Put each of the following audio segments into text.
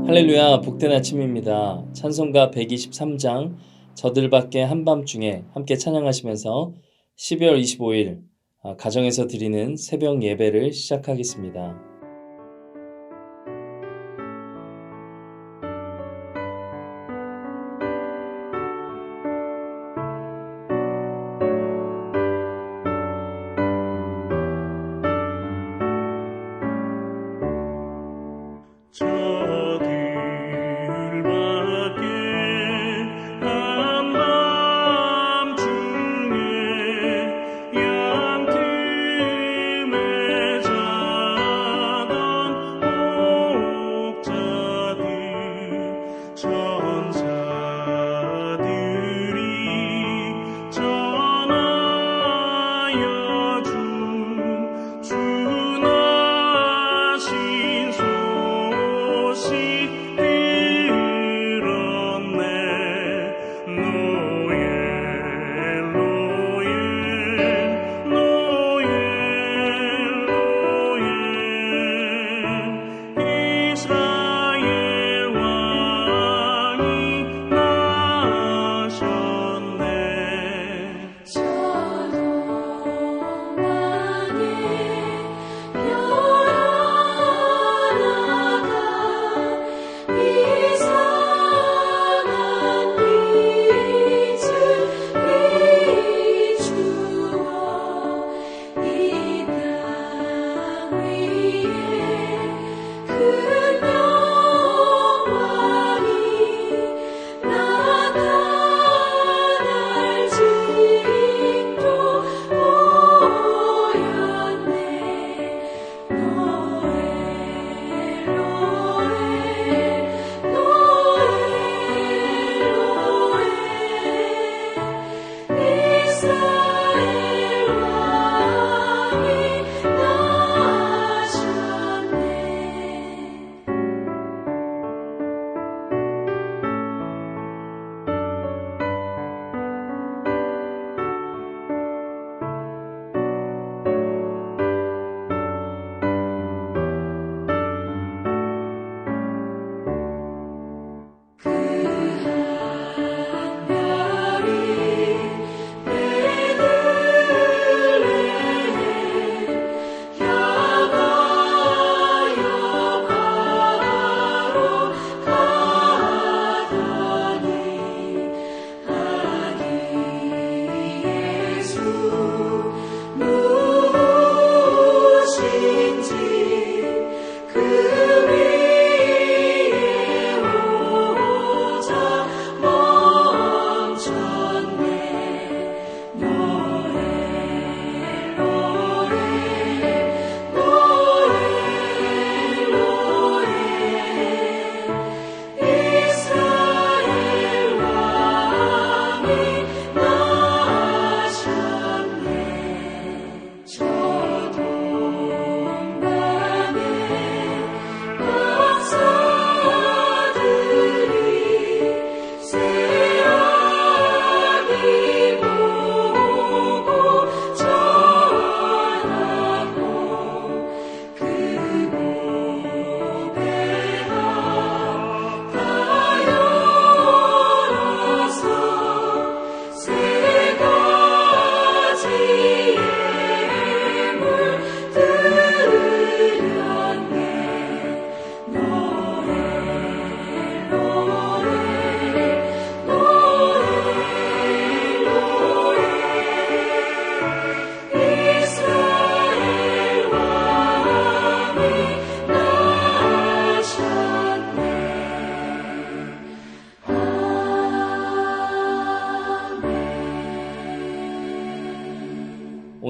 할렐루야, 복된 아침입니다. 찬송가 123장 저들밖에 한밤중에 함께 찬양하시면서 12월 25일 가정에서 드리는 새벽 예배를 시작하겠습니다.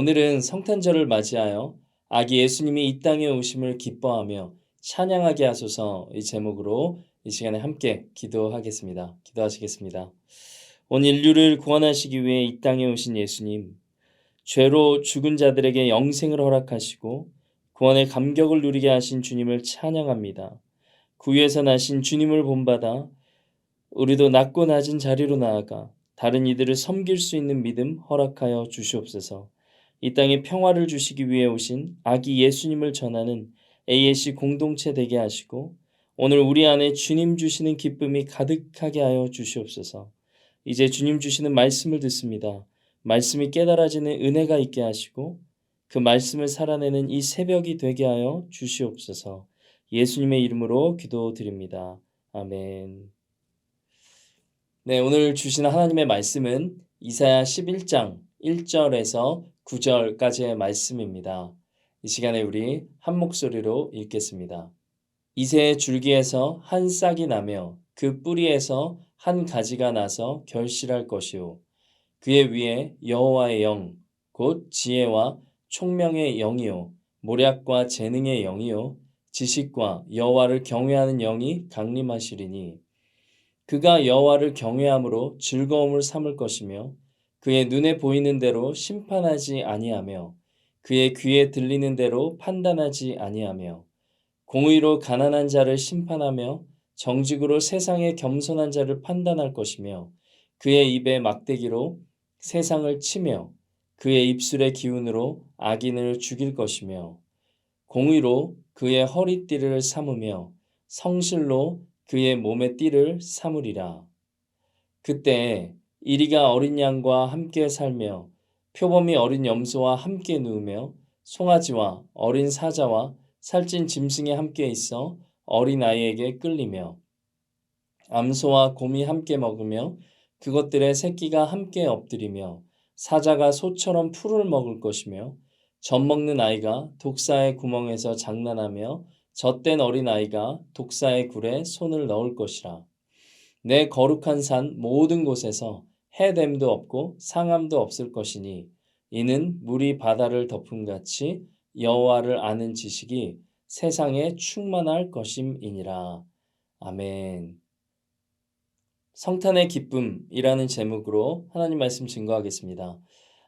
오늘은 성탄절을 맞이하여 아기 예수님이 이 땅에 오심을 기뻐하며 찬양하게 하소서 이 제목으로 이 시간에 함께 기도하겠습니다. 기도하시겠습니다. 온 인류를 구원하시기 위해 이 땅에 오신 예수님, 죄로 죽은 자들에게 영생을 허락하시고 구원의 감격을 누리게 하신 주님을 찬양합니다. 구유에서 나신 주님을 본받아 우리도 낮고 낮은 자리로 나아가 다른 이들을 섬길 수 있는 믿음 허락하여 주시옵소서. 이 땅에 평화를 주시기 위해 오신 아기 예수님을 전하는 AAC 공동체 되게 하시고 오늘 우리 안에 주님 주시는 기쁨이 가득하게 하여 주시옵소서. 이제 주님 주시는 말씀을 듣습니다. 말씀이 깨달아지는 은혜가 있게 하시고 그 말씀을 살아내는 이 새벽이 되게 하여 주시옵소서. 예수님의 이름으로 기도드립니다. 아멘. 네, 오늘 주시는 하나님의 말씀은 이사야 11장 1절에서 9절까지의 말씀입니다. 이 시간에 우리 한 목소리로 읽겠습니다. 이새의 줄기에서 한 싹이 나며 그 뿌리에서 한 가지가 나서 결실할 것이요 그의 위에 여호와의 영 곧 지혜와 총명의 영이요 모략과 재능의 영이요 지식과 여호와를 경외하는 영이 강림하시리니 그가 여호와를 경외함으로 즐거움을 삼을 것이며 그의 눈에 보이는 대로 심판하지 아니하며 그의 귀에 들리는 대로 판단하지 아니하며 공의로 가난한 자를 심판하며 정직으로 세상의 겸손한 자를 판단할 것이며 그의 입에 막대기로 세상을 치며 그의 입술의 기운으로 악인을 죽일 것이며 공의로 그의 허리띠를 삼으며 성실로 그의 몸의 띠를 삼으리라. 그때 이리가 어린 양과 함께 살며 표범이 어린 염소와 함께 누우며 송아지와 어린 사자와 살찐 짐승에 함께 있어 어린아이에게 끌리며 암소와 곰이 함께 먹으며 그것들의 새끼가 함께 엎드리며 사자가 소처럼 풀을 먹을 것이며 젖먹는 아이가 독사의 구멍에서 장난하며 젖된 어린아이가 독사의 굴에 손을 넣을 것이라. 내 거룩한 산 모든 곳에서 해됨도 없고 상함도 없을 것이니 이는 물이 바다를 덮음같이 여호와를 아는 지식이 세상에 충만할 것임이니라. 아멘. 성탄의 기쁨이라는 제목으로 하나님 말씀 증거하겠습니다.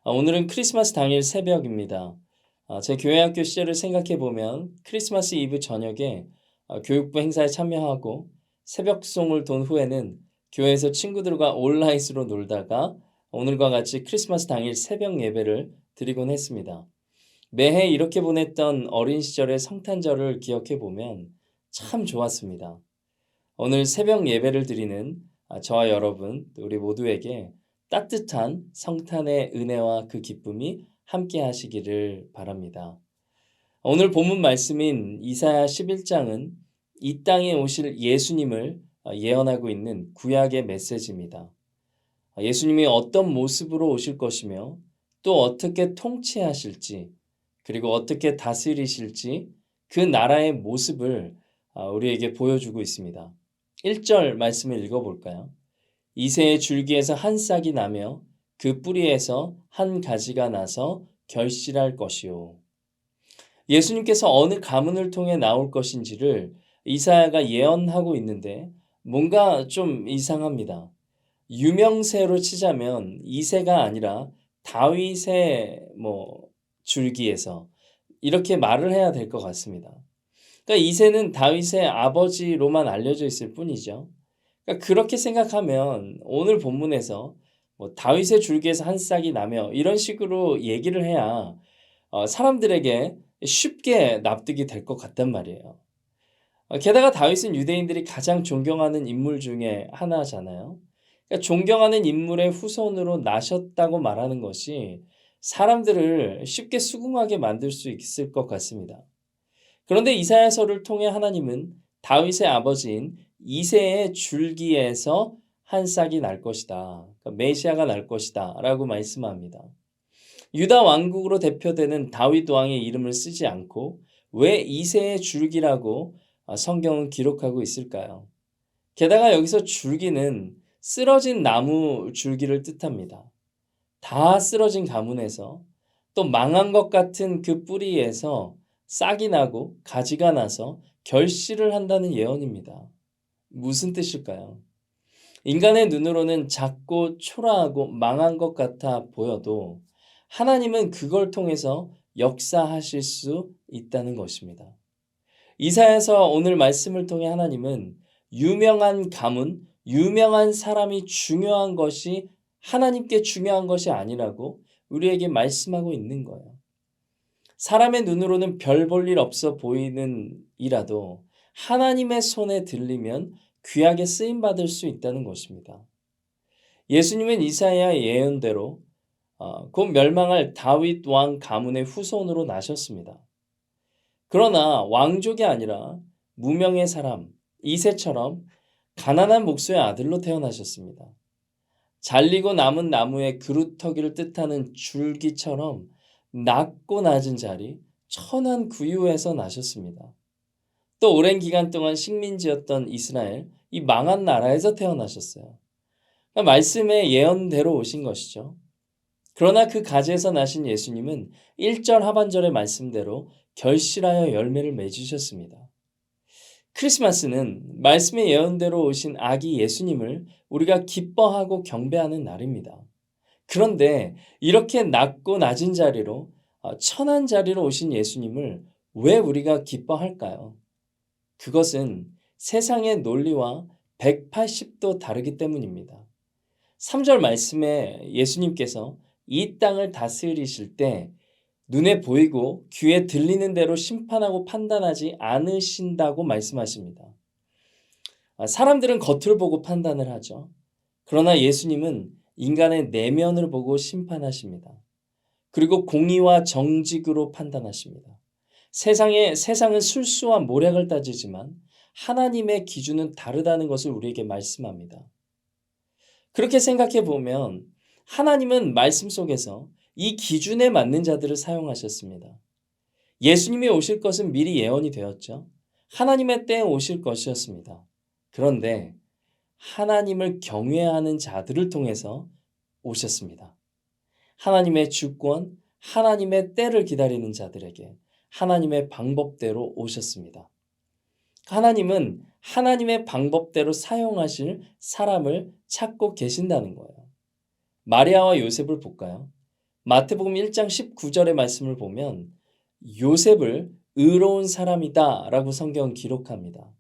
오늘은 크리스마스 당일 새벽입니다. 제 교회학교 시절을 생각해 보면 크리스마스 이브 저녁에 교육부 행사에 참여하고 새벽송을 돈 후에는 교회에서 친구들과 온라인으로 놀다가 오늘과 같이 크리스마스 당일 새벽 예배를 드리곤 했습니다. 매해 이렇게 보냈던 어린 시절의 성탄절을 기억해 보면 참 좋았습니다. 오늘 새벽 예배를 드리는 저와 여러분, 우리 모두에게 따뜻한 성탄의 은혜와 그 기쁨이 함께 하시기를 바랍니다. 오늘 본문 말씀인 이사야 11장은 이 땅에 오실 예수님을 예언하고 있는 구약의 메시지입니다. 예수님이 어떤 모습으로 오실 것이며 또 어떻게 통치하실지 그리고 어떻게 다스리실지 그 나라의 모습을 우리에게 보여주고 있습니다. 1절 말씀을 읽어볼까요? 이새의 줄기에서 한 싹이 나며 그 뿌리에서 한 가지가 나서 결실할 것이요. 예수님께서 어느 가문을 통해 나올 것인지를 이사야가 예언하고 있는데 뭔가 좀 이상합니다. 유명세로 치자면 이새가 아니라 다윗의 줄기에서 이렇게 말을 해야 될 것 같습니다. 그러니까 이새는 다윗의 아버지로만 알려져 있을 뿐이죠. 그러니까 그렇게 생각하면 오늘 본문에서 다윗의 줄기에서 한 싹이 나며 이런 식으로 얘기를 해야 사람들에게 쉽게 납득이 될 것 같단 말이에요. 게다가 다윗은 유대인들이 가장 존경하는 인물 중에 하나잖아요. 그러니까 존경하는 인물의 후손으로 나셨다고 말하는 것이 사람들을 쉽게 수긍하게 만들 수 있을 것 같습니다. 그런데 이사야서를 통해 하나님은 다윗의 아버지인 이새의 줄기에서 한 싹이 날 것이다. 그러니까 메시아가 날 것이다 라고 말씀합니다. 유다 왕국으로 대표되는 다윗 왕의 이름을 쓰지 않고 왜 이새의 줄기라고 성경은 기록하고 있을까요? 게다가 여기서 줄기는 쓰러진 나무 줄기를 뜻합니다. 다 쓰러진 가문에서 또 망한 것 같은 그 뿌리에서 싹이 나고 가지가 나서 결실을 한다는 예언입니다. 무슨 뜻일까요? 인간의 눈으로는 작고 초라하고 망한 것 같아 보여도 하나님은 그걸 통해서 역사하실 수 있다는 것입니다. 이사야서 오늘 말씀을 통해 하나님은 유명한 가문, 유명한 사람이 중요한 것이 하나님께 중요한 것이 아니라고 우리에게 말씀하고 있는 거예요. 사람의 눈으로는 별 볼 일 없어 보이는 이라도 하나님의 손에 들리면 귀하게 쓰임 받을 수 있다는 것입니다. 예수님은 이사야 예언대로 곧 멸망할 다윗 왕 가문의 후손으로 나셨습니다. 그러나 왕족이 아니라 무명의 사람 이새처럼 가난한 목수의 아들로 태어나셨습니다. 잘리고 남은 나무의 그루터기를 뜻하는 줄기처럼 낮고 낮은 자리 천한 구유에서 나셨습니다. 또 오랜 기간 동안 식민지였던 이스라엘 이 망한 나라에서 태어나셨어요. 그러니까 말씀의 예언대로 오신 것이죠. 그러나 그 가지에서 나신 예수님은 1절 하반절의 말씀대로 결실하여 열매를 맺으셨습니다. 크리스마스는 말씀의 예언대로 오신 아기 예수님을 우리가 기뻐하고 경배하는 날입니다. 그런데 이렇게 낮고 낮은 자리로 천한 자리로 오신 예수님을 왜 우리가 기뻐할까요? 그것은 세상의 논리와 180도 다르기 때문입니다. 3절 말씀에 예수님께서 이 땅을 다스리실 때 눈에 보이고 귀에 들리는 대로 심판하고 판단하지 않으신다고 말씀하십니다. 사람들은 겉을 보고 판단을 하죠. 그러나 예수님은 인간의 내면을 보고 심판하십니다. 그리고 공의와 정직으로 판단하십니다. 세상은 술수와 모략을 따지지만 하나님의 기준은 다르다는 것을 우리에게 말씀합니다. 그렇게 생각해 보면 하나님은 말씀 속에서 이 기준에 맞는 자들을 사용하셨습니다. 예수님이 오실 것은 미리 예언이 되었죠. 하나님의 때에 오실 것이었습니다. 그런데 하나님을 경외하는 자들을 통해서 오셨습니다. 하나님의 주권, 하나님의 때를 기다리는 자들에게 하나님의 방법대로 오셨습니다. 하나님은 하나님의 방법대로 사용하실 사람을 찾고 계신다는 거예요. 마리아와 요셉을 볼까요? 마태복음 1장 19절의 말씀을 보면 요셉을 의로운 사람이다 라고 성경은 기록합니다.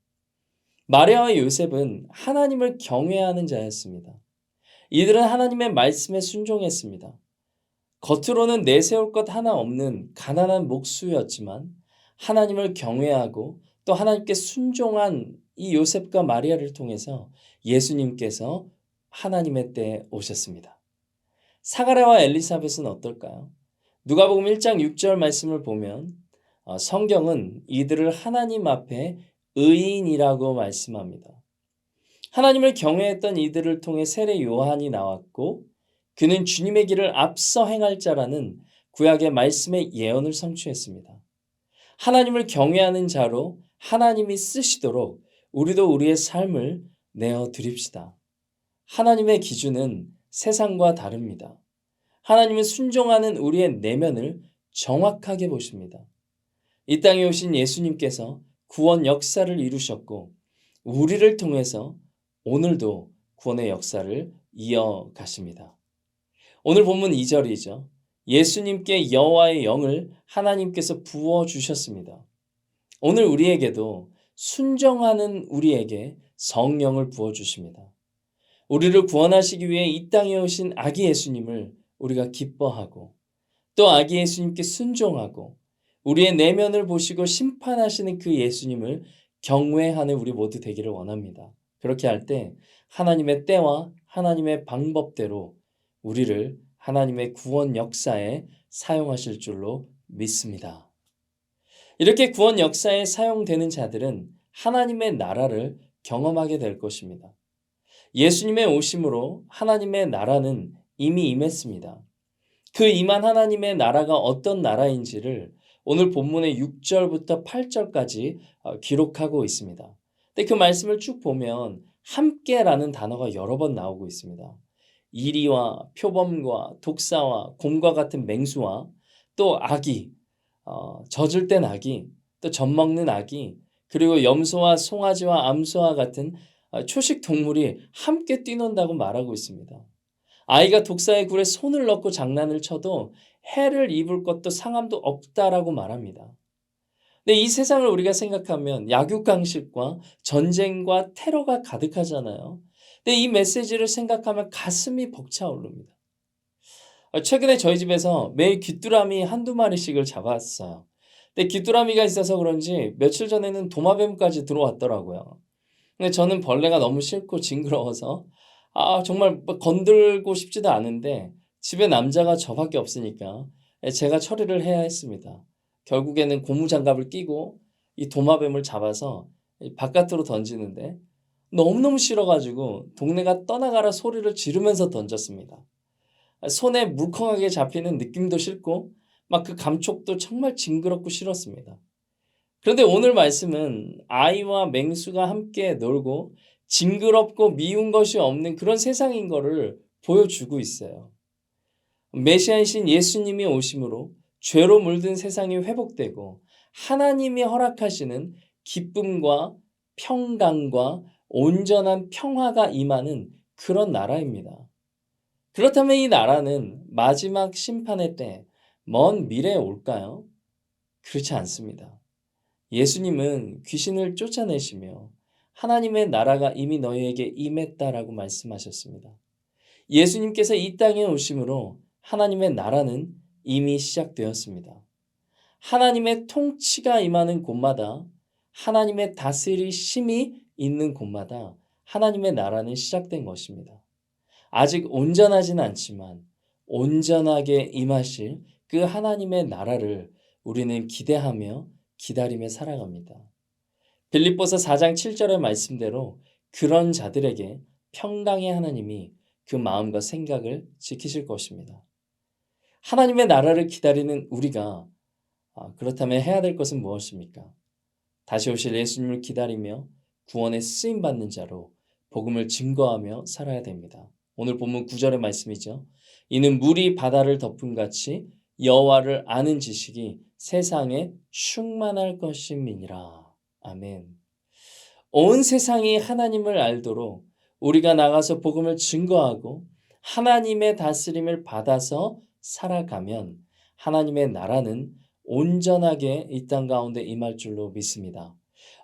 마리아와 요셉은 하나님을 경외하는 자였습니다. 이들은 하나님의 말씀에 순종했습니다. 겉으로는 내세울 것 하나 없는 가난한 목수였지만 하나님을 경외하고 또 하나님께 순종한 이 요셉과 마리아를 통해서 예수님께서 하나님의 때에 오셨습니다. 사가랴와 엘리사벳은 어떨까요? 누가복음 1장 6절 말씀을 보면 성경은 이들을 하나님 앞에 의인이라고 말씀합니다. 하나님을 경외했던 이들을 통해 세례 요한이 나왔고 그는 주님의 길을 앞서 행할 자라는 구약의 말씀의 예언을 성취했습니다. 하나님을 경외하는 자로 하나님이 쓰시도록 우리도 우리의 삶을 내어 드립시다. 하나님의 기준은 세상과 다릅니다. 하나님은 순종하는 우리의 내면을 정확하게 보십니다. 이 땅에 오신 예수님께서 구원 역사를 이루셨고 우리를 통해서 오늘도 구원의 역사를 이어가십니다. 오늘 본문 2절이죠. 예수님께 여호와의 영을 하나님께서 부어주셨습니다. 오늘 우리에게도 순종하는 우리에게 성령을 부어주십니다. 우리를 구원하시기 위해 이 땅에 오신 아기 예수님을 우리가 기뻐하고 또 아기 예수님께 순종하고 우리의 내면을 보시고 심판하시는 그 예수님을 경외하는 우리 모두 되기를 원합니다. 그렇게 할 때 하나님의 때와 하나님의 방법대로 우리를 하나님의 구원 역사에 사용하실 줄로 믿습니다. 이렇게 구원 역사에 사용되는 자들은 하나님의 나라를 경험하게 될 것입니다. 예수님의 오심으로 하나님의 나라는 이미 임했습니다. 그 임한 하나님의 나라가 어떤 나라인지를 오늘 본문의 6절부터 8절까지 기록하고 있습니다. 근데 그 말씀을 쭉 보면 함께라는 단어가 여러 번 나오고 있습니다. 이리와 표범과 독사와 곰과 같은 맹수와 또 아기, 젖을 땐 아기, 또 젖 먹는 아기, 그리고 염소와 송아지와 암소와 같은 초식 동물이 함께 뛰논다고 말하고 있습니다. 아이가 독사의 굴에 손을 넣고 장난을 쳐도 해를 입을 것도 상함도 없다라고 말합니다. 근데 이 세상을 우리가 생각하면 약육강식과 전쟁과 테러가 가득하잖아요. 근데 이 메시지를 생각하면 가슴이 벅차오릅니다. 최근에 저희 집에서 매일 귀뚜라미 한두 마리씩을 잡았어요. 근데 귀뚜라미가 있어서 그런지 며칠 전에는 도마뱀까지 들어왔더라고요. 근데 저는 벌레가 너무 싫고 징그러워서 정말 뭐 건들고 싶지도 않은데 집에 남자가 저밖에 없으니까 제가 처리를 해야 했습니다. 결국에는 고무장갑을 끼고 이 도마뱀을 잡아서 이 바깥으로 던지는데 너무너무 싫어 가지고 동네가 떠나가라 소리를 지르면서 던졌습니다. 손에 물컹하게 잡히는 느낌도 싫고 막 그 감촉도 정말 징그럽고 싫었습니다. 그런데 오늘 말씀은 아이와 맹수가 함께 놀고 징그럽고 미운 것이 없는 그런 세상인 거를 보여주고 있어요. 메시아이신 예수님이 오심으로 죄로 물든 세상이 회복되고 하나님이 허락하시는 기쁨과 평강과 온전한 평화가 임하는 그런 나라입니다. 그렇다면 이 나라는 마지막 심판의 때, 먼 미래에 올까요? 그렇지 않습니다. 예수님은 귀신을 쫓아내시며 하나님의 나라가 이미 너희에게 임했다라고 말씀하셨습니다. 예수님께서 이 땅에 오심으로 하나님의 나라는 이미 시작되었습니다. 하나님의 통치가 임하는 곳마다 하나님의 다스리심이 있는 곳마다 하나님의 나라는 시작된 것입니다. 아직 온전하진 않지만 온전하게 임하실 그 하나님의 나라를 우리는 기대하며 기다리며 살아갑니다. 빌립보서 4장 7절의 말씀대로 그런 자들에게 평강의 하나님이 그 마음과 생각을 지키실 것입니다. 하나님의 나라를 기다리는 우리가 그렇다면 해야 될 것은 무엇입니까? 다시 오실 예수님을 기다리며 구원에 쓰임받는 자로 복음을 증거하며 살아야 됩니다. 오늘 본문 9절의 말씀이죠. 이는 물이 바다를 덮음 같이 여호와를 아는 지식이 세상에 충만할 것임이니라. 아멘. 온 세상이 하나님을 알도록 우리가 나가서 복음을 증거하고 하나님의 다스림을 받아서 살아가면 하나님의 나라는 온전하게 이 땅 가운데 임할 줄로 믿습니다.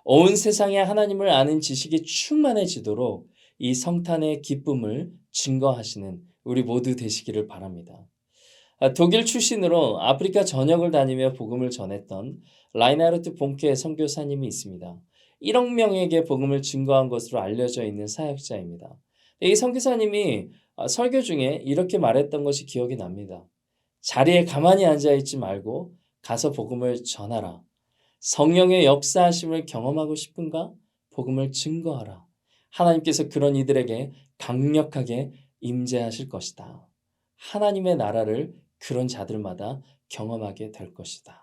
온 세상에 하나님을 아는 지식이 충만해지도록 이 성탄의 기쁨을 증거하시는 우리 모두 되시기를 바랍니다. 독일 출신으로 아프리카 전역을 다니며 복음을 전했던 라이나르트 본케 선교사님이 있습니다. 1억 명에게 복음을 증거한 것으로 알려져 있는 사역자입니다. 이 선교사님이 설교 중에 이렇게 말했던 것이 기억이 납니다. 자리에 가만히 앉아있지 말고 가서 복음을 전하라. 성령의 역사하심을 경험하고 싶은가? 복음을 증거하라. 하나님께서 그런 이들에게 강력하게 임재하실 것이다. 하나님의 나라를 그런 자들마다 경험하게 될 것이다.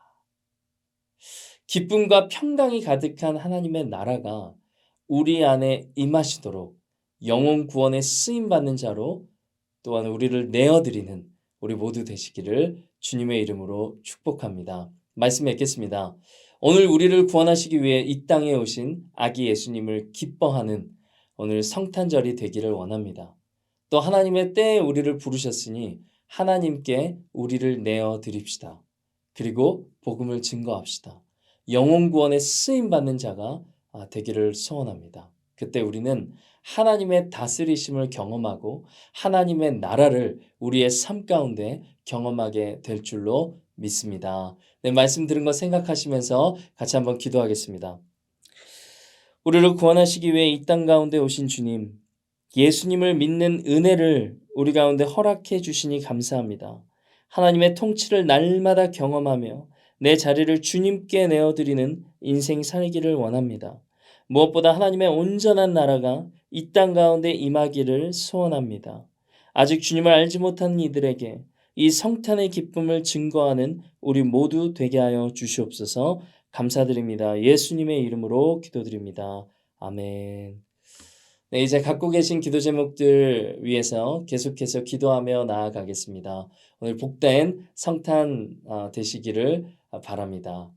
기쁨과 평강이 가득한 하나님의 나라가 우리 안에 임하시도록 영혼 구원에 쓰임받는 자로 또한 우리를 내어드리는 우리 모두 되시기를 주님의 이름으로 축복합니다. 말씀 맺겠습니다. 오늘 우리를 구원하시기 위해 이 땅에 오신 아기 예수님을 기뻐하는 오늘 성탄절이 되기를 원합니다. 또 하나님의 때에 우리를 부르셨으니 하나님께 우리를 내어 드립시다. 그리고 복음을 증거합시다. 영혼 구원에 쓰임 받는 자가 되기를 소원합니다. 그때 우리는 하나님의 다스리심을 경험하고 하나님의 나라를 우리의 삶 가운데 경험하게 될 줄로 믿습니다. 네, 말씀 들은 거 생각하시면서 같이 한번 기도하겠습니다. 우리를 구원하시기 위해 이 땅 가운데 오신 주님, 예수님을 믿는 은혜를 우리 가운데 허락해 주시니 감사합니다. 하나님의 통치를 날마다 경험하며 내 자리를 주님께 내어드리는 인생 살기를 원합니다. 무엇보다 하나님의 온전한 나라가 이 땅 가운데 임하기를 소원합니다. 아직 주님을 알지 못하는 이들에게 이 성탄의 기쁨을 증거하는 우리 모두 되게 하여 주시옵소서. 감사드립니다. 예수님의 이름으로 기도드립니다. 아멘. 네, 이제 갖고 계신 기도 제목들 위해서 계속해서 기도하며 나아가겠습니다. 오늘 복된 성탄 되시기를 바랍니다.